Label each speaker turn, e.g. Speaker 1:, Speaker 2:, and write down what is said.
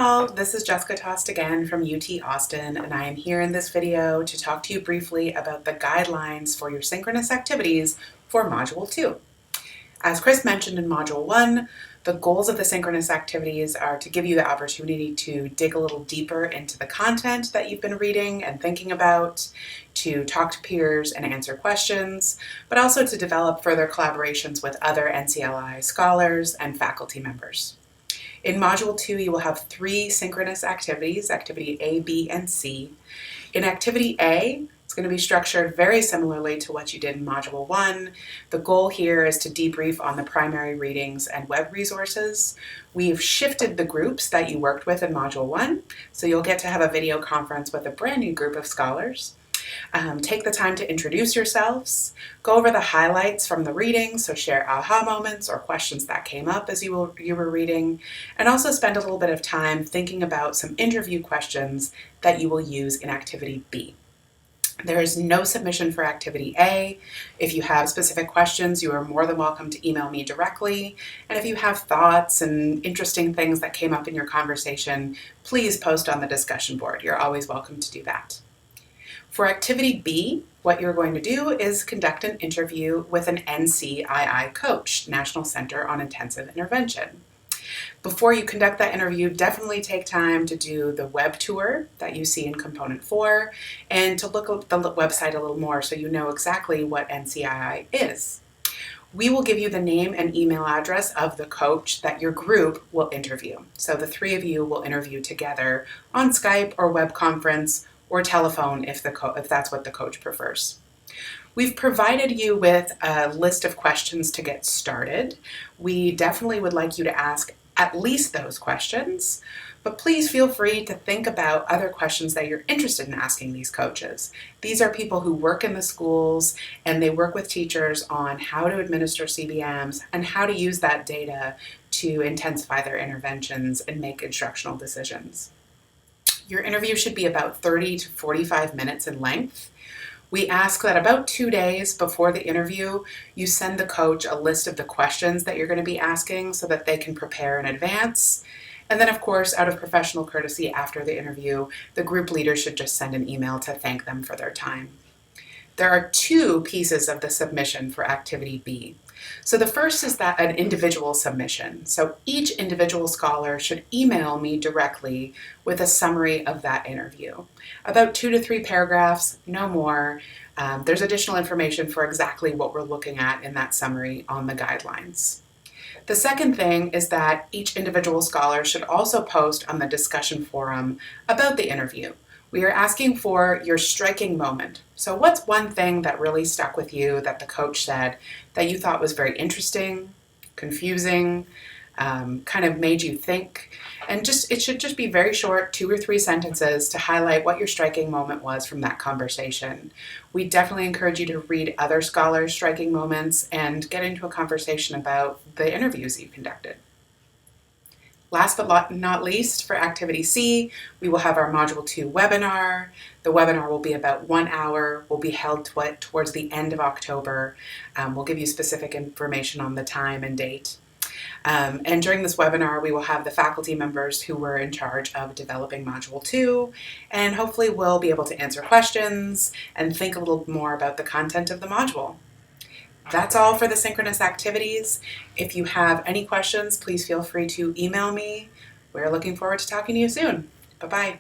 Speaker 1: all, this is Jessica Tost again from UT Austin, and I am here in this video to talk to you briefly about the guidelines for your synchronous activities for Module 2. As Chris mentioned in Module 1, the goals of the synchronous activities are to give you the opportunity to dig a little deeper into the content that you've been reading and thinking about, to talk to peers and answer questions, but also to develop further collaborations with other NCLI scholars and faculty members. In Module 2, you will have 3 synchronous activities, Activity A, B, and C. In Activity A, it's going to be structured very similarly to what you did in Module 1. The goal here is to debrief on the primary readings and web resources. We've shifted the groups that you worked with in Module 1, so you'll get to have a video conference with a brand new group of scholars. Take the time to introduce yourselves, go over the highlights from the reading, so share aha moments or questions that came up as you were reading, and also spend a little bit of time thinking about some interview questions that you will use in Activity B. There is no submission for Activity A. If you have specific questions, you are more than welcome to email me directly. And if you have thoughts and interesting things that came up in your conversation, please post on the discussion board. You're always welcome to do that. For Activity B, what you're going to do is conduct an interview with an NCII coach, National Center on Intensive Intervention. Before you conduct that interview, definitely take time to do the web tour that you see in Component 4 and to look at the website a little more so you know exactly what NCII is. We will give you the name and email address of the coach that your group will interview. So the 3 of you will interview together on Skype or web conference or telephone if that's what the coach prefers. We've provided you with a list of questions to get started. We definitely would like you to ask at least those questions, but please feel free to think about other questions that you're interested in asking these coaches. These are people who work in the schools and they work with teachers on how to administer CBMs and how to use that data to intensify their interventions and make instructional decisions. Your interview should be about 30 to 45 minutes in length. We ask that about 2 days before the interview, you send the coach a list of the questions that you're going to be asking so that they can prepare in advance. And then, of course, out of professional courtesy after the interview, the group leader should just send an email to thank them for their time. There are 2 pieces of the submission for Activity B. So the first is that an individual submission. So each individual scholar should email me directly with a summary of that interview. About 2 to 3 paragraphs, no more. There's additional information for exactly what we're looking at in that summary on the guidelines. The second thing is that each individual scholar should also post on the discussion forum about the interview. We are asking for your striking moment. So what's one thing that really stuck with you that the coach said that you thought was very interesting, confusing, kind of made you think? And it should just be very short, 2 or 3 sentences to highlight what your striking moment was from that conversation. We definitely encourage you to read other scholars' striking moments and get into a conversation about the interviews you conducted. Last but not least, for Activity C, we will have our Module 2 webinar. The webinar will be about 1 hour, will be held towards the end of October. We'll give you specific information on the time and date. And during this webinar, we will have the faculty members who were in charge of developing Module 2, and hopefully we'll be able to answer questions and think a little more about the content of the module. That's all for the synchronous activities. If you have any questions, please feel free to email me. We're looking forward to talking to you soon. Bye-bye.